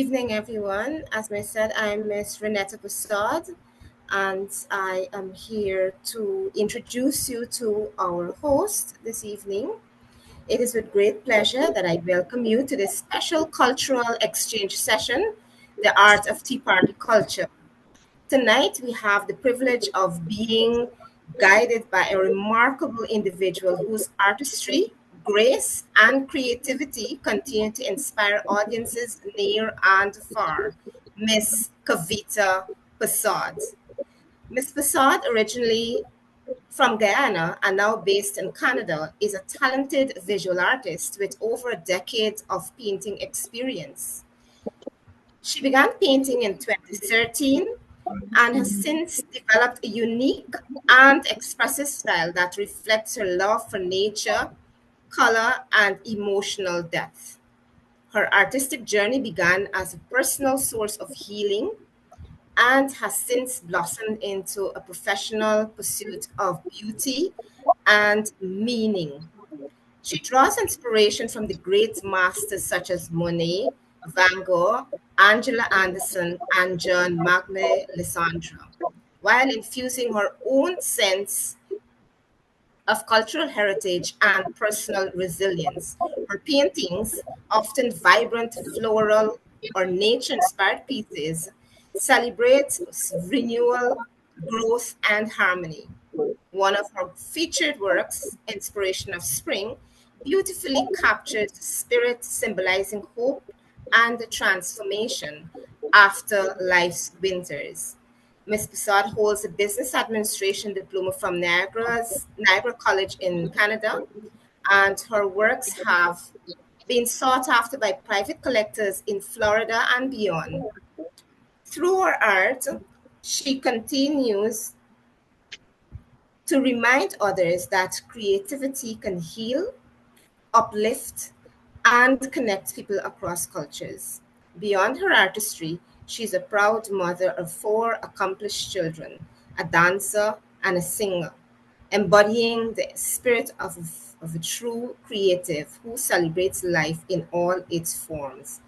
evening, everyone. As I said, I'm Miss Renetta Persaud, and I am here to introduce you to our host this evening. It is with great pleasure that I welcome you to this special cultural exchange session, The Art of Tea Party Culture. Tonight, we have the privilege of being guided by a remarkable individual whose artistry, grace, and creativity continue to inspire audiences near and far, Miss Cavita Persaud. Miss Persaud, originally from Guyana and now based in Canada, is a talented visual artist with over a decade of painting experience. She began painting in 2013 and has since developed a unique and expressive style that reflects her love for nature, color, and emotional depth. Her artistic journey began as a personal source of healing and has since blossomed into a professional pursuit of beauty and meaning. She draws inspiration from the great masters such as Monet, Van Gogh, Angela Anderson, and John Magne Lissandra, while infusing her own sense of cultural heritage and personal resilience. Her paintings, often vibrant floral or nature inspired pieces, celebrate renewal, growth, and harmony. One of her featured works, Inspiration of Spring, beautifully captures the spirit symbolizing hope and transformation after life's winters. Ms. Persaud holds a business administration diploma from Niagara College in Canada, and her works have been sought after by private collectors in Florida and beyond. Through her art, she continues to remind others that creativity can heal, uplift, and connect people across cultures. Beyond her artistry, she's a proud mother of four accomplished children, a dancer, and a singer, embodying the spirit of a true creative who celebrates life in all its forms.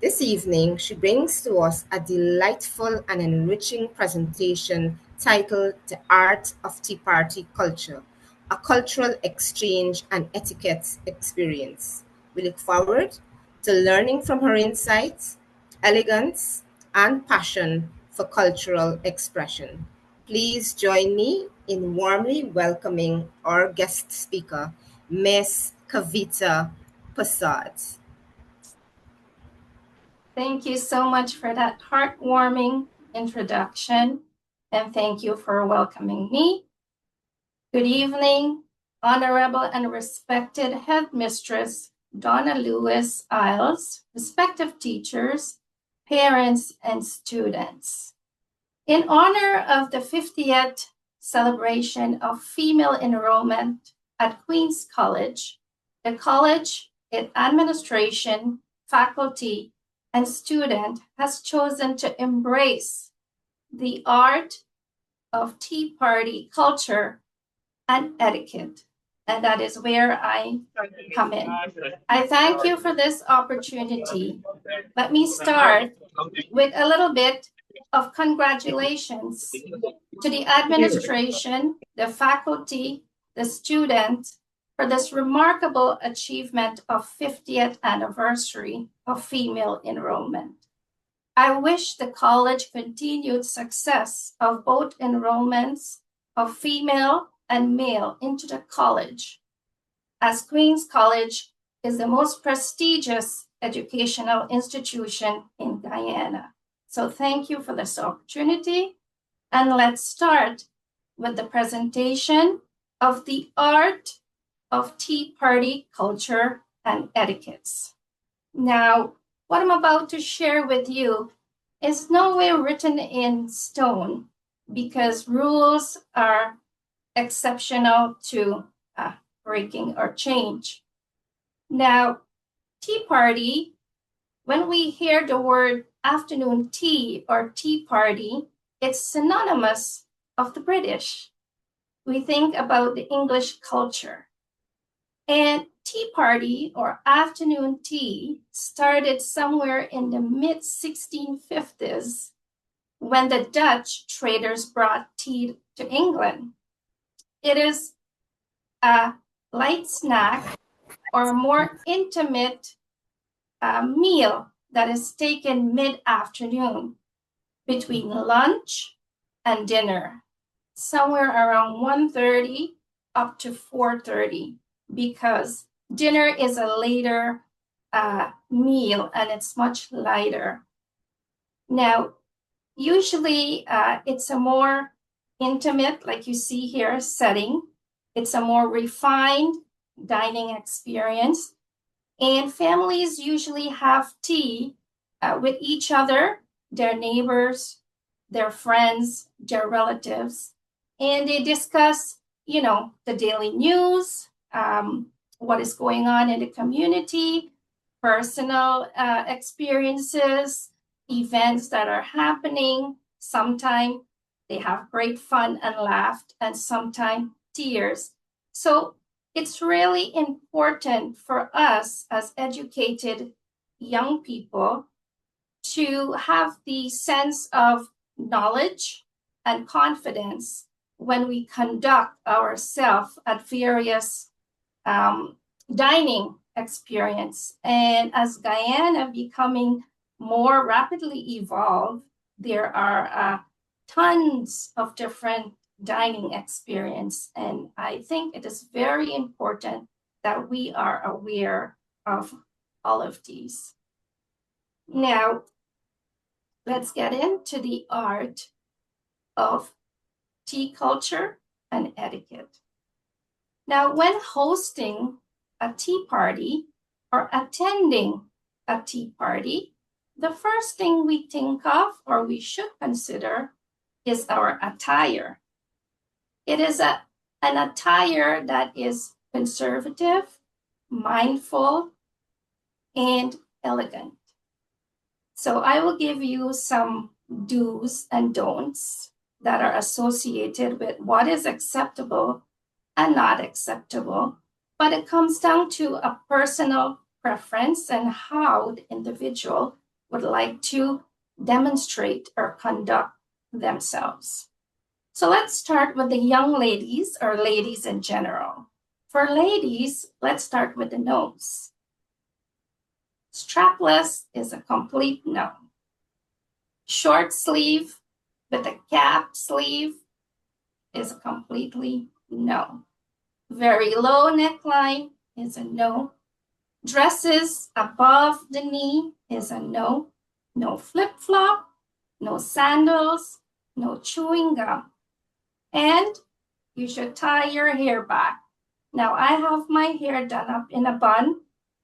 This evening, she brings to us a delightful and enriching presentation titled The Art of Tea Party Culture, a cultural exchange and etiquette experience. We look forward to learning from her insights, elegance, and passion for cultural expression. Please join me in warmly welcoming our guest speaker, Miss Cavita Persaud. Thank you so much for that heartwarming introduction, and thank you for welcoming me. Good evening, Honorable and respected Headmistress Donna Lewis Isles, respective teachers, parents, and students. In honor of the 50th celebration of female enrollment at Queen's College, the college, its administration, faculty, and student has chosen to embrace the art of tea party culture and etiquette. And that is where I come in. I thank you for this opportunity. Let me start with a little bit of congratulations to the administration, the faculty, the students, for this remarkable achievement of 50th anniversary of female enrollment. I wish the college continued success of both enrollments of female and male into the college, as Queen's College is the most prestigious educational institution in Guyana. So thank you for this opportunity. And let's start with the presentation of the art of tea party culture and etiquettes. Now, what I'm about to share with you is nowhere written in stone because rules are exceptional to breaking or change. Now, tea party, when we hear the word afternoon tea or tea party, it's synonymous of the British. We think about the English culture. And tea party or afternoon tea started somewhere in the mid-1650s when the Dutch traders brought tea to England. It is a light snack or more intimate meal that is taken mid-afternoon between lunch and dinner, somewhere around 1:30 up to 4:30, because dinner is a later meal and it's much lighter. Now, usually it's a more intimate, like you see here, setting. It's a more refined dining experience. And families usually have tea with each other, their neighbors, their friends, their relatives, and they discuss, the daily news, what is going on in the community, personal experiences, events that are happening. Sometimes they have great fun and laugh, and sometimes tears. So it's really important for us as educated young people to have the sense of knowledge and confidence when we conduct ourselves at various dining experience. And as Guyana becoming more rapidly evolved, there are tons of different dining experience. And I think it is very important that we are aware of all of these. Now, let's get into the art of tea culture and etiquette. Now, when hosting a tea party or attending a tea party, the first thing we think of or we should consider is our attire. It is an attire that is conservative, mindful, and elegant. So I will give you some do's and don'ts that are associated with what is acceptable and not acceptable, but it comes down to a personal preference and how the individual would like to demonstrate or conduct themselves. So let's start with the young ladies or ladies in general. For ladies, let's start with the nose. Strapless is a complete no. Short sleeve with a cap sleeve is a completely no. Very low neckline is a no. Dresses above the knee is a no. No flip-flop, no sandals, no chewing gum. And you should tie your hair back. Now, I have my hair done up in a bun.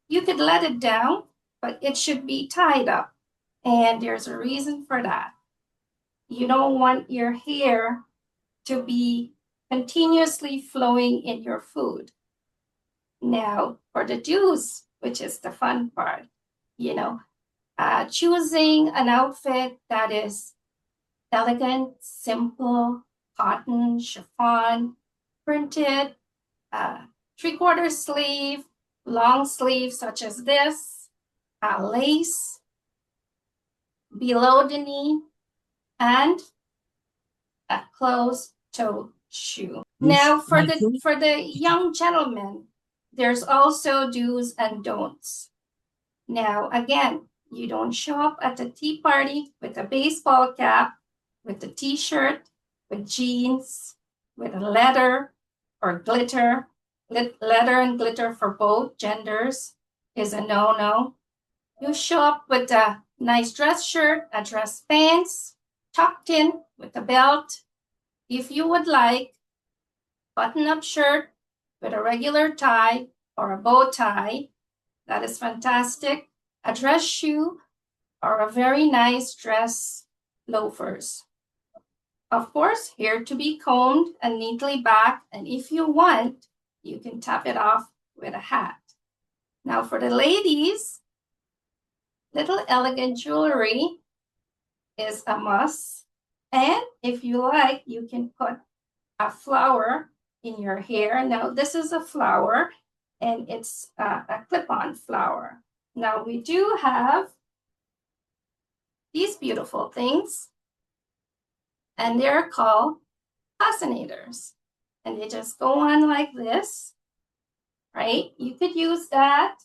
You could let it down, but it should be tied up. And there's a reason for that. You don't want your hair to be continuously flowing in your food. Now, for the do's, which is the fun part, choosing an outfit that is elegant, simple, cotton, chiffon, printed, 3/4 sleeve, long sleeve such as this, lace below the knee, and a closed-toe shoe. Now, for the young gentlemen, there's also do's and don'ts. Now, again, you don't show up at the tea party with a baseball cap, with a t-shirt, with jeans, with leather or glitter. Leather and glitter for both genders is a no-no. You show up with a nice dress shirt, a dress pants, tucked in with a belt. If you would like, button-up shirt with a regular tie or a bow tie, that is fantastic. A dress shoe or a very nice dress loafers. Of course, hair to be combed and neatly back, and if you want, you can top it off with a hat. Now for the ladies, little elegant jewelry is a must. And if you like, you can put a flower in your hair. Now this is a flower, and it's a clip-on flower. Now we do have these beautiful things, and they're called fascinators. And they just go on like this, right? You could use that.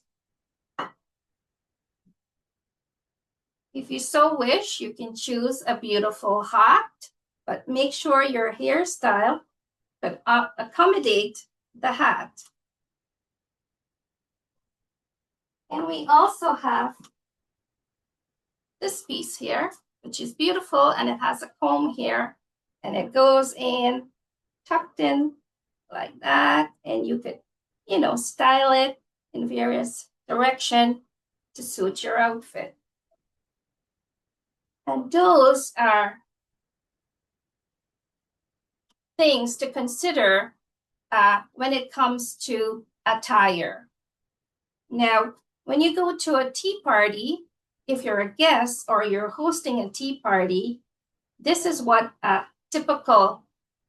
If you so wish, you can choose a beautiful hat, but make sure your hairstyle could accommodate the hat. And we also have this piece here, which is beautiful, and it has a comb here, and it goes in, tucked in like that, and you could, you know, style it in various directions to suit your outfit. And those are things to consider when it comes to attire. Now, when you go to a tea party, if you're a guest or you're hosting a tea party, this is what a typical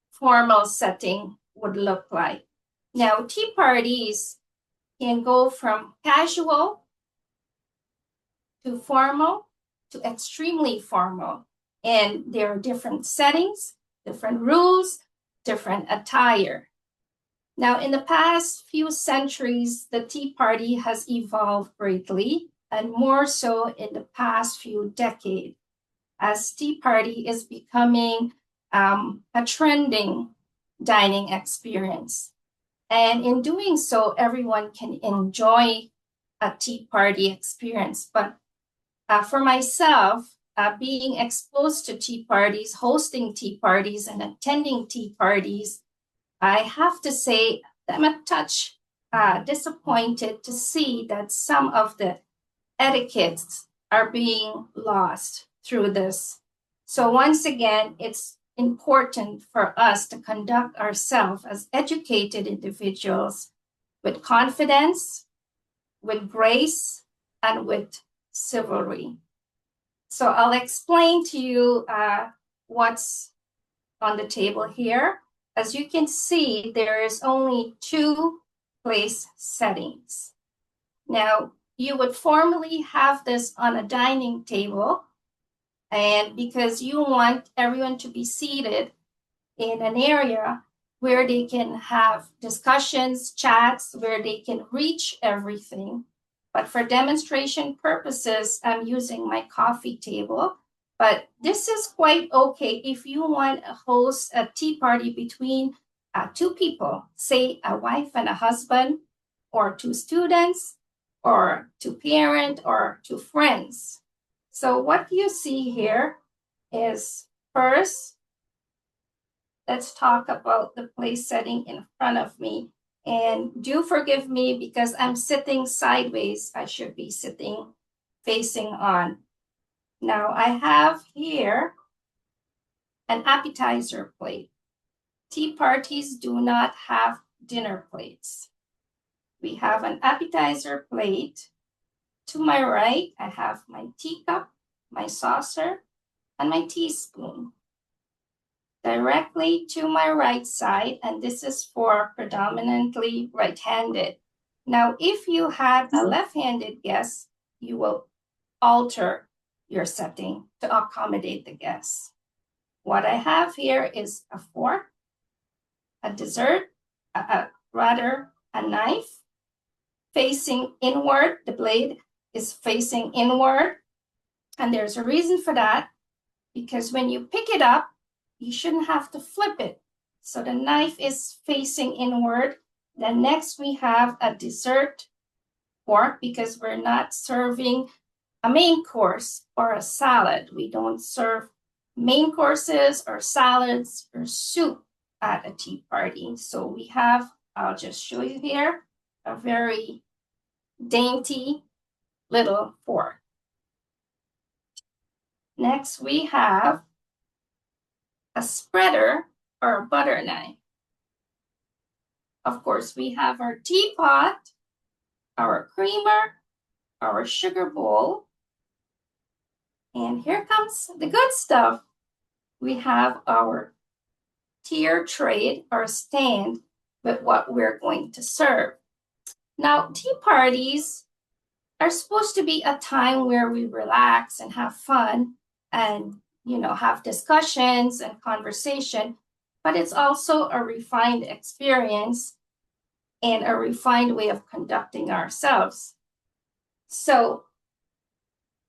formal setting would look like. Now, tea parties can go from casual to formal to extremely formal. And there are different settings, different rules, different attire. Now, in the past few centuries, the tea party has evolved greatly, and more so in the past few decades, as tea party is becoming a trending dining experience. And in doing so, everyone can enjoy a tea party experience. But for myself, being exposed to tea parties, hosting tea parties, and attending tea parties, I have to say I'm a touch disappointed to see that some of the etiquettes are being lost through this. So once again, it's important for us to conduct ourselves as educated individuals with confidence, with grace, and with chivalry. So I'll explain to you what's on the table here. As you can see, there is only 2 place settings. Now, you would formally have this on a dining table, and because you want everyone to be seated in an area where they can have discussions, chats, where they can reach everything. But for demonstration purposes, I'm using my coffee table. But this is quite okay if you want to host a tea party between 2 people, say a wife and a husband, or 2 students, or 2 parents, or 2 friends. So what you see here is, first, let's talk about the place setting in front of me. And do forgive me because I'm sitting sideways. I should be sitting facing on. Now I have here an appetizer plate. Tea parties do not have dinner plates. We have an appetizer plate. To my right, I have my teacup, my saucer, and my teaspoon. Directly to my right side, and this is for predominantly right-handed. Now, if you had a left-handed guest, you will alter your setting to accommodate the guests. What I have here is a fork, a dessert, rather a knife facing inward. The blade is facing inward, and there's a reason for that, because when you pick it up, you shouldn't have to flip it. So the knife is facing inward. Then next we have a dessert fork, because we're not serving a main course or a salad. We don't serve main courses or salads or soup at a tea party. So we have, I'll just show you here, a very dainty little fork. Next we have a spreader or a butter knife. Of course, we have our teapot, our creamer, our sugar bowl. And here comes the good stuff. We have our tier tray or stand with what we're going to serve. Now, tea parties are supposed to be a time where we relax and have fun and, have discussions and conversation, but it's also a refined experience and a refined way of conducting ourselves. So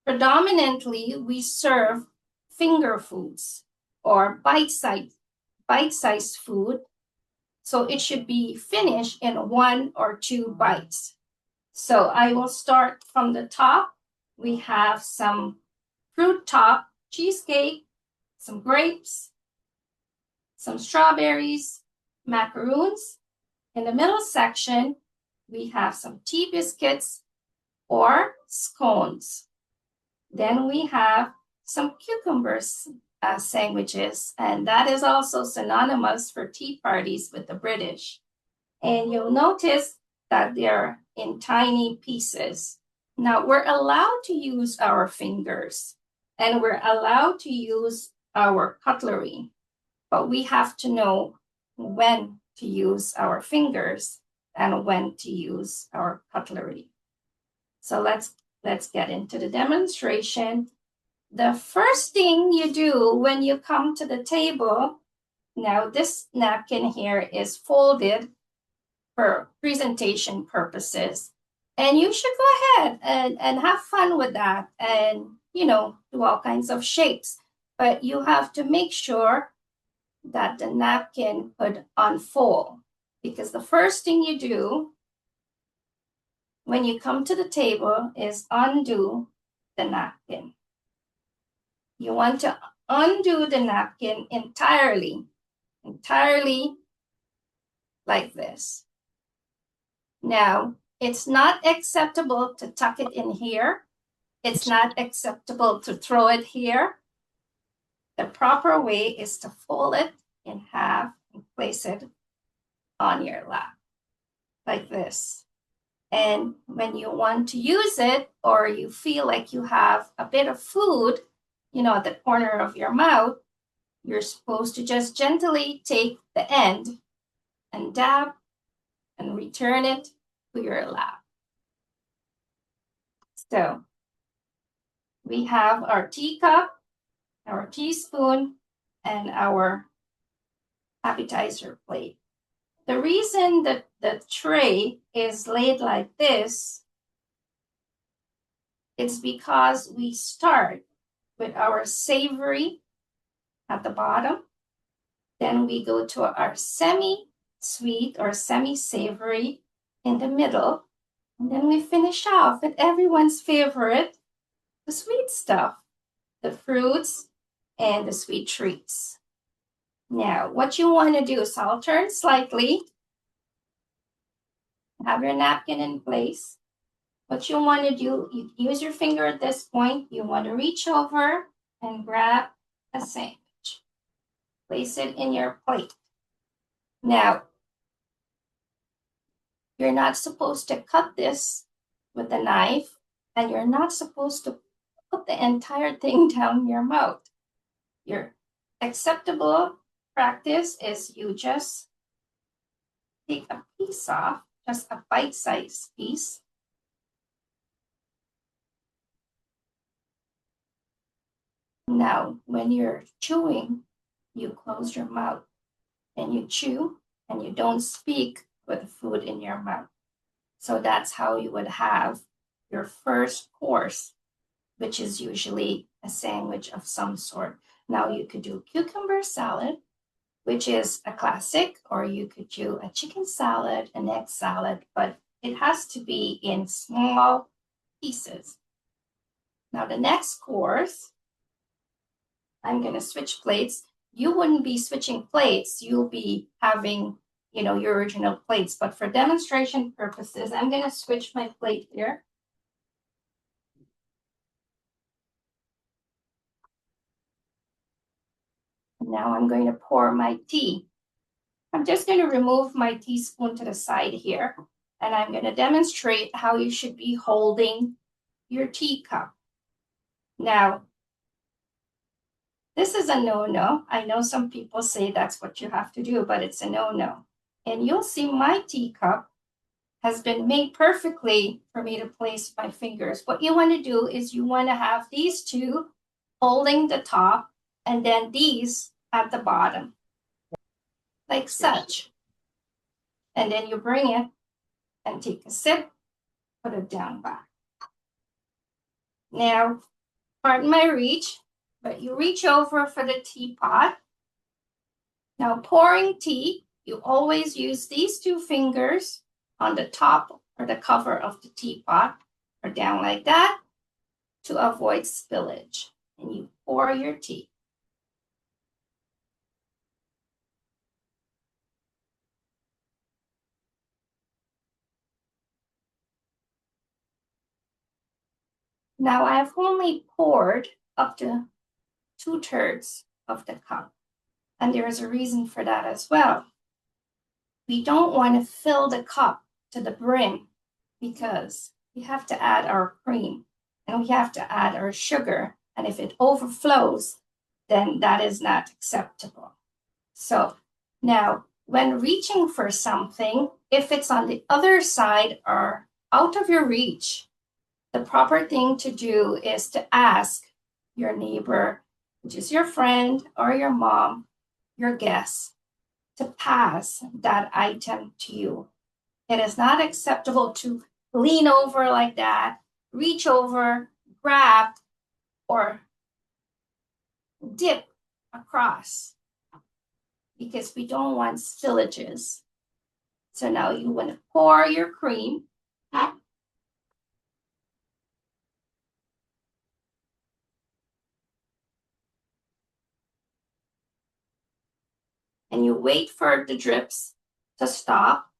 predominantly, we serve finger foods or bite-sized food. So it should be finished in 1 or 2 bites. So I will start from the top. We have some fruit top cheesecake, some grapes, some strawberries, macaroons. In the middle section, we have some tea biscuits or scones. Then we have some cucumbers sandwiches, and that is also synonymous for tea parties with the British. And you'll notice that they're in tiny pieces. Now, we're allowed to use our fingers and we're allowed to use our cutlery, but we have to know when to use our fingers and when to use our cutlery. So let's get into the demonstration. The first thing you do when you come to the table, now this napkin here is folded for presentation purposes. And you should go ahead and have fun with that and, do all kinds of shapes. But you have to make sure that the napkin could unfold, because the first thing you do when you come to the table is undo the napkin. You want to undo the napkin entirely like this. Now, it's not acceptable to tuck it in here. It's not acceptable to throw it here. The proper way is to fold it in half and place it on your lap, like this. And when you want to use it, or you feel like you have a bit of food, at the corner of your mouth, you're supposed to just gently take the end and dab and return it to your lap. So we have our teacup, our teaspoon, and our appetizer plate. The reason that the tray is laid like this is because we start with our savory at the bottom. Then we go to our semi-sweet or semi-savory in the middle. And then we finish off with everyone's favorite, the sweet stuff, the fruits and the sweet treats. Now, what you want to do is I'll turn slightly, have your napkin in place. What you want to do, you use your finger at this point. You want to reach over and grab a sandwich. Place it in your plate. Now, you're not supposed to cut this with a knife, and you're not supposed to put the entire thing down your mouth. Your acceptable practice is you just take a piece off, just a bite-sized piece. Now, when you're chewing, you close your mouth and you chew and you don't speak with the food in your mouth. So that's how you would have your first course, which is usually a sandwich of some sort. Now you could do cucumber salad, which is a classic, or you could do a chicken salad, an egg salad, but it has to be in small pieces. Now the next course, I'm going to switch plates. You wouldn't be switching plates. You'll be having, your original plates. But for demonstration purposes, I'm going to switch my plate here. Now I'm going to pour my tea. I'm just going to remove my teaspoon to the side here, and I'm going to demonstrate how you should be holding your teacup. Now, this is a no-no. I know some people say that's what you have to do, but it's a no-no. And you'll see my teacup has been made perfectly for me to place my fingers. What you want to do is you want to have these two holding the top and then these at the bottom, like such. And then you bring it and take a sip, put it down back. Now, pardon my reach, but you reach over for the teapot. Now, pouring tea, you always use these two fingers on the top or the cover of the teapot or down like that to avoid spillage. And you pour your tea. Now, I've only poured up to 2/3 of the cup. And there is a reason for that as well. We don't want to fill the cup to the brim because we have to add our cream and we have to add our sugar. And if it overflows, then that is not acceptable. So now, when reaching for something, if it's on the other side or out of your reach, the proper thing to do is to ask your neighbor, which is your friend or your mom, your guest, to pass that item to you. It is not acceptable to lean over like that, reach over, grab, or dip across because we don't want spillages. So now you want to pour your cream. And you wait for the drips to stop.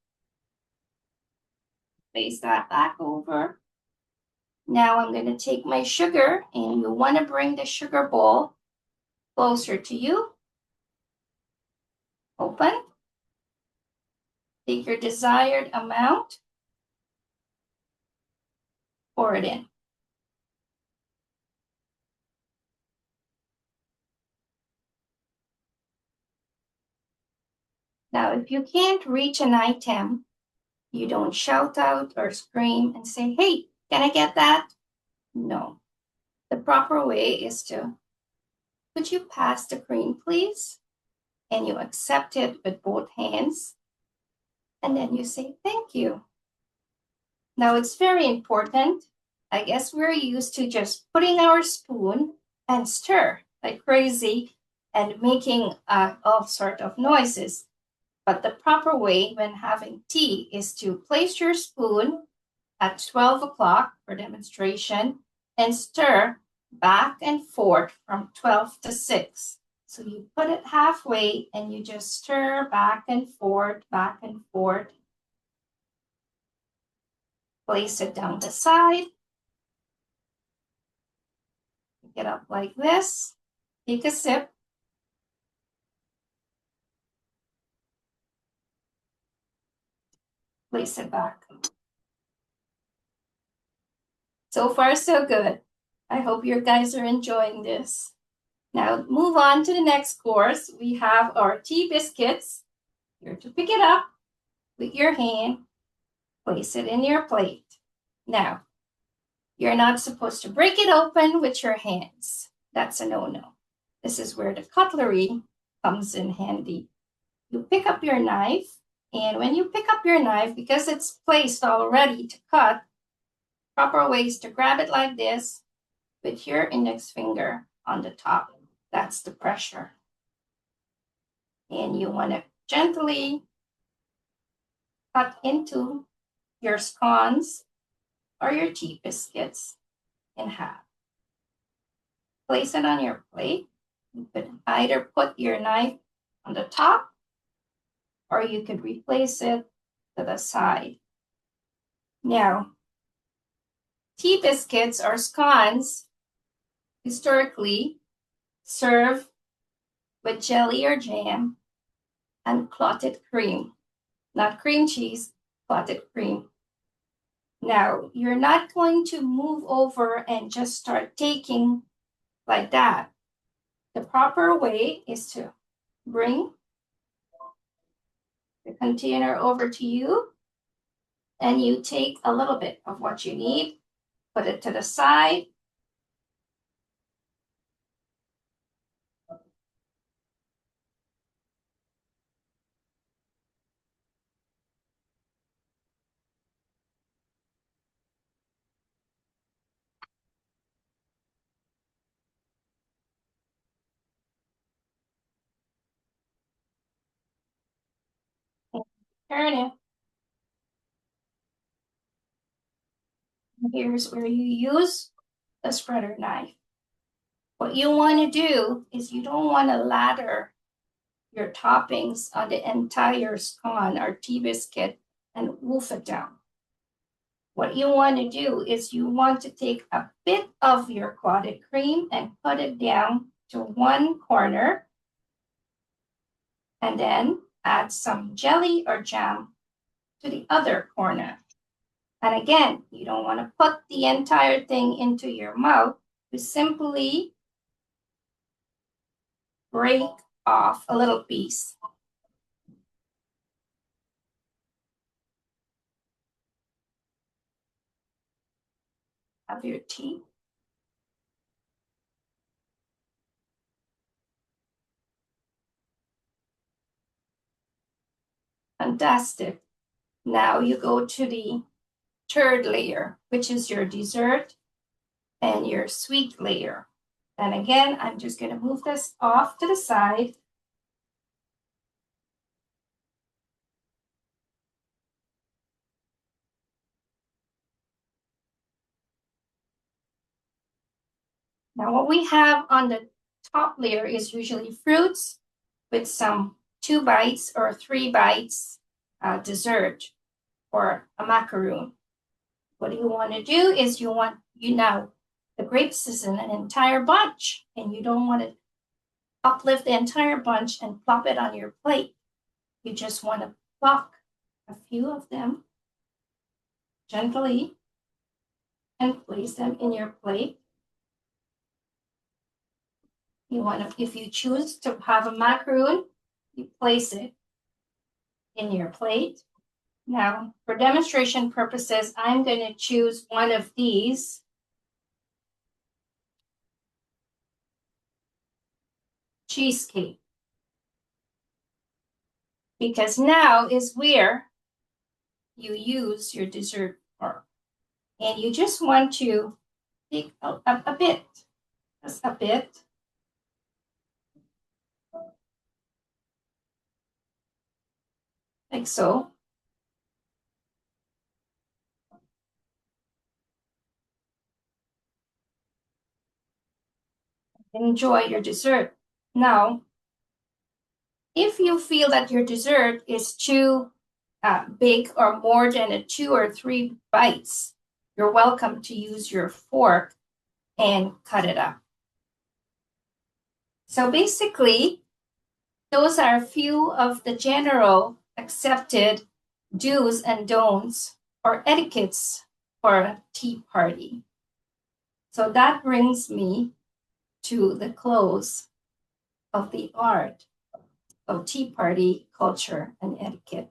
Place that back over. Now I'm going to take my sugar, and you want to bring the sugar bowl closer to you. Open. Take your desired amount. Pour it in. Now, if you can't reach an item, you don't shout out or scream and say, "Hey, can I get that?" No. The proper way is to, "Could you pass the cream, please?" And you accept it with both hands. And then you say, "Thank you." Now, it's very important. I guess we're used to just putting our spoon and stir like crazy and making all sort of noises. But the proper way when having tea is to place your spoon at 12 o'clock for demonstration and stir back and forth from 12 to 6. So you put it halfway and you just stir back and forth, back and forth. Place it down the side. Pick it up like this. Take a sip. Place it back. So far, so good. I hope you guys are enjoying this. Now, move on to the next course. We have our tea biscuits. You're to pick it up with your hand, place it in your plate. Now, you're not supposed to break it open with your hands. That's a no-no. This is where the cutlery comes in handy. You pick up your knife, and when you pick up your knife, because it's placed already to cut, proper way is to grab it like this with your index finger on the top. That's the pressure. And you want to gently cut into your scones or your tea biscuits in half. Place it on your plate. You could either put your knife on the top or you could replace it to the side. Now, tea biscuits or scones historically serve with jelly or jam and clotted cream, not cream cheese, clotted cream. Now, you're not going to move over and just start taking like that. The proper way is to bring the container over to you and you take a little bit of what you need, put it to the side. Turn it. Here's where you use the spreader knife. What you want to do is you don't want to lather your toppings on the entire scone or tea biscuit and wolf it down. What you want to do is you want to take a bit of your clotted cream and put it down to one corner, and then add some jelly or jam to the other corner. And again, you don't want to put the entire thing into your mouth. You simply break off a little piece of your tea. Fantastic. Now you go to the third layer, which is your dessert and your sweet layer. And again, I'm just going to move this off to the side. Now what we have on the top layer is usually fruits with some 2 bites or 3 bites dessert or a macaroon. What you want to do is the grapes is in an entire bunch, and you don't want to uplift the entire bunch and plop it on your plate. You just want to pluck a few of them gently and place them in your plate. If you choose to have a macaroon, you place it in your plate. Now, for demonstration purposes, I'm going to choose one of these cheesecake, because now is where you use your dessert fork. And you just want to take a bit, just a bit. Like so. Enjoy your dessert. Now, if you feel that your dessert is too big or more than a 2 or 3 bites, you're welcome to use your fork and cut it up. So basically, those are a few of the general accepted do's and don'ts or etiquettes for a tea party. So that brings me to the close of the art of tea party culture and etiquette.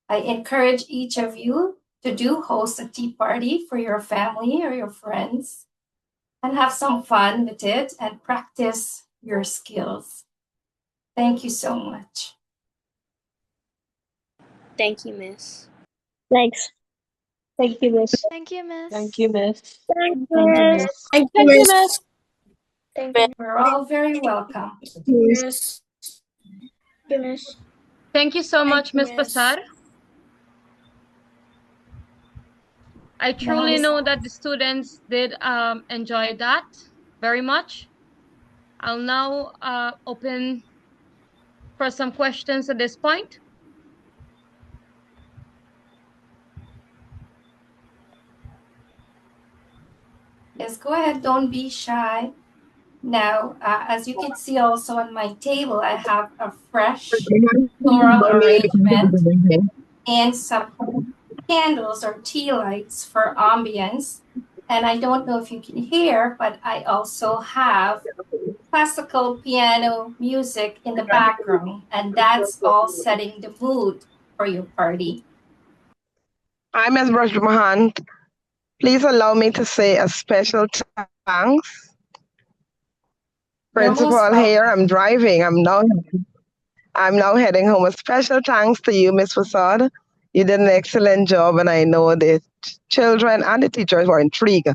I encourage each of you to host a tea party for your family or your friends and have some fun with it and practice your skills. Thank you so much. Thank you, Miss. Thanks. Thank you, Miss. Thank you, Miss. Thank you, Miss. Thank you, Thank you, Miss. Miss. Thank you, Thank you, Miss. Miss. Thank you, You're all very welcome. Miss. Miss. Thank you so much, you, Miss Miss. Persaud. I truly know that the students did enjoy that very much. I'll now open for some questions at this point. Yes, go ahead. Don't be shy. Now, as you can see also on my table, I have a fresh floral arrangement and some candles or tea lights for ambience. And I don't know if you can hear, but I also have classical piano music in the background, and that's all setting the mood for your party. I, Ms. Mahan, please allow me to say a special thanks. You're most Principal here, welcome. I'm driving. I'm now heading home. A special thanks to you, Ms. Persaud. You did an excellent job, and I know the children and the teachers were intrigued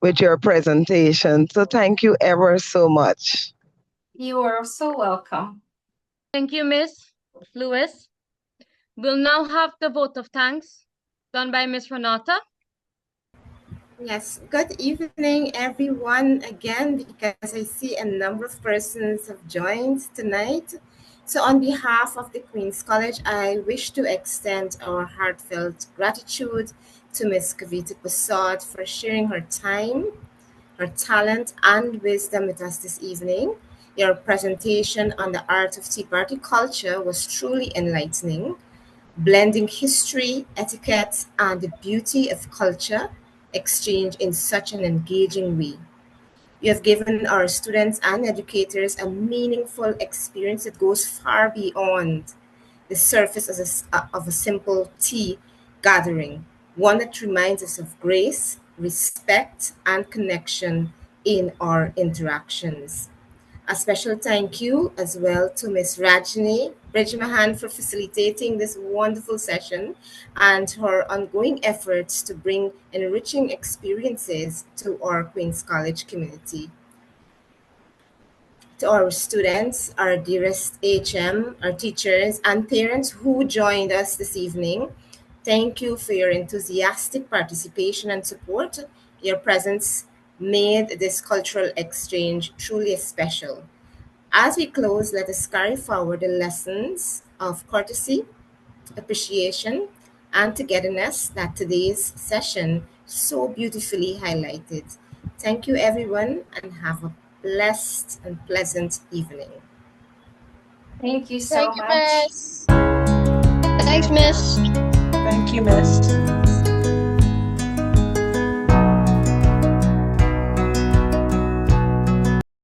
with your presentation. So thank you ever so much. You are so welcome. Thank you, Miss Lewis. We'll now have the vote of thanks done by Miss Renata. Yes, good evening, everyone, again, because I see a number of persons have joined tonight. So, on behalf of the Queen's College, I wish to extend our heartfelt gratitude to Miss Cavita Persaud for sharing her time, her talent, and wisdom with us this evening. Your presentation on the art of tea party culture was truly enlightening, blending history, etiquette, and the beauty of culture exchange in such an engaging way. You have given our students and educators a meaningful experience that goes far beyond the surface of a simple tea gathering, one that reminds us of grace, respect, and connection in our interactions. A special thank you as well to Ms. Rajni Bridgmahan for facilitating this wonderful session and her ongoing efforts to bring enriching experiences to our Queen's College community. To our students, our dearest HM, our teachers, and parents who joined us this evening, thank you for your enthusiastic participation and support. Your presence made this cultural exchange truly special. As we close, let us carry forward the lessons of courtesy, appreciation, and togetherness that today's session so beautifully highlighted. Thank you, everyone, and have a blessed and pleasant evening. Thank you Thank so you, much. Miss. Thanks, Miss. Thank you, Miss.